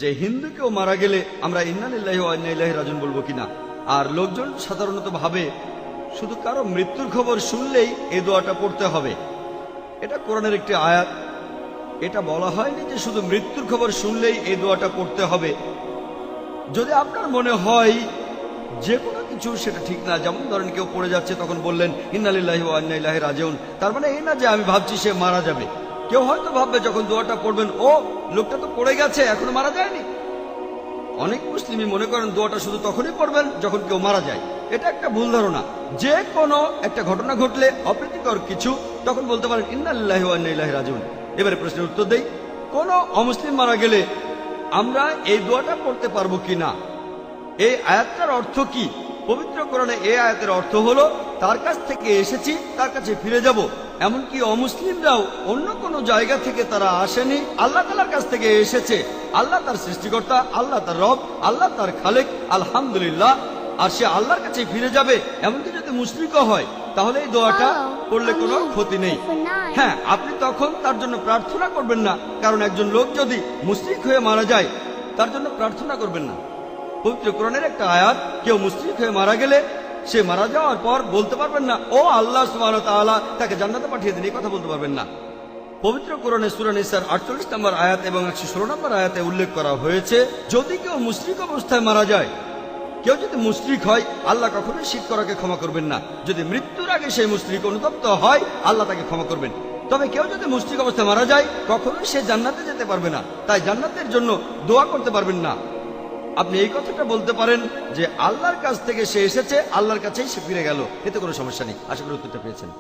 যে হিন্দু কেউ মারা গেলে আমরা ইন্না লিল্লাহি ওয়া ইন্না ইলাইহি রাজিউন বলবো কিনা। আর লোকজন সাধারণত ভাবে শুধু কারো মৃত্যুর খবর শুনলেই এই দোয়াটা পড়তে হবে। এটা কোরআনের একটি আয়াত। এটা বলা হয়নি যে শুধু মৃত্যুর খবর শুনলেই এই দোয়াটা পড়তে হবে। যদি আপনার মনে হয় যে কোনো কিছু সেটা ঠিক না, যেমন ধরেন কেউ পড়ে যাচ্ছে তখন বললেন ইন্না লিল্লাহি ওয়া ইন্না ইলাইহি রাজিউন, তার মানে এই না যে আমি ভাবছি সে মারা যাবে। কেউ হয়তো ভাববে যখন দোয়াটা পড়বেন, ও লোকটা তো পড়ে গেছে, এখনো মারা যায়নি। অনেক মুসলিমই মনে করেন দোয়াটা শুধু তখনই পড়বেন যখন কেউ মারা যায়। এটা একটা ভুল ধারণা। যে কোনো একটা ঘটনা ঘটলে, অপ্রীতিকর কিছু, তখন বলতে পারেন ইন্না লিল্লাহি ওয়া ইন্না ইলাইহি রাজিউন। এবারে প্রশ্নের উত্তর দেই, কোন অমুসলিম মারা গেলে আমরা এই দোয়াটা পড়তে পারবো কিনা। এই আয়াতটার অর্থ কি? পবিত্র কোরআনে এই আয়াতের অর্থ হলো তার কাছ থেকে এসেছি, তার কাছে ফিরে যাব। এমনকি অমুসলিমরাও অন্য কোনো জায়গা থেকে তারা আসেনি, আল্লাহ তাআলার কাছ থেকে এসেছে। আল্লাহ তার সৃষ্টিকর্তা, আল্লাহ তার রব, আল্লাহ তার খালেক, আলহামদুলিল্লাহ। আর সে আল্লাহর কাছে ফিরে যাবে। এমনকি যদি মুশরিকও হয় তাহলে এই দোয়াটা পড়লে কোনো ক্ষতি নেই। হ্যাঁ, আপনি তখন তার জন্য প্রার্থনা করবেন না, কারণ একজন লোক যদি মুশরিক হয়ে মারা যায় তার জন্য প্রার্থনা করবেন না। পবিত্র কোরআনের একটা আয়াত, কেউ মুশরিক হয়ে মারা গেলে সে মারা যাওয়ার পর বলতে পারবেন না ও আল্লাহ সুবহানাহু ওয়া তাআলা তাকে জান্নাতে পাঠিয়ে দিন, এই কথা বলতে পারবেন না। পবিত্র কোরআনে সূরা নিসার 48 নম্বর আয়াত এবং 116 নম্বর আয়াতে উল্লেখ করা হয়েছে, যদি কেউ মুশরিক অবস্থায় মারা যায়, কেউ যদি মুশরিক হয় আল্লাহ কখনোই শিরক করাকে ক্ষমা করবেন না। যদি মৃত্যুর আগে সেই মুশরিক অনুতপ্ত হয় আল্লাহ তাকে ক্ষমা করবেন। তবে কেউ যদি মুশরিক অবস্থায় মারা যায় কখনোই সে জান্নাতে যেতে পারবে না, তাই জান্নাতের জন্য দোয়া করতে পারবেন না। আপনি এই কথাটা বলতে পারেন যে আল্লাহর কাছ থেকে সে এসেছে, আল্লাহর কাছেই সে ফিরে গেল, এতে কোনো সমস্যা নেই। আশা করি উত্তরটা পেয়েছেন।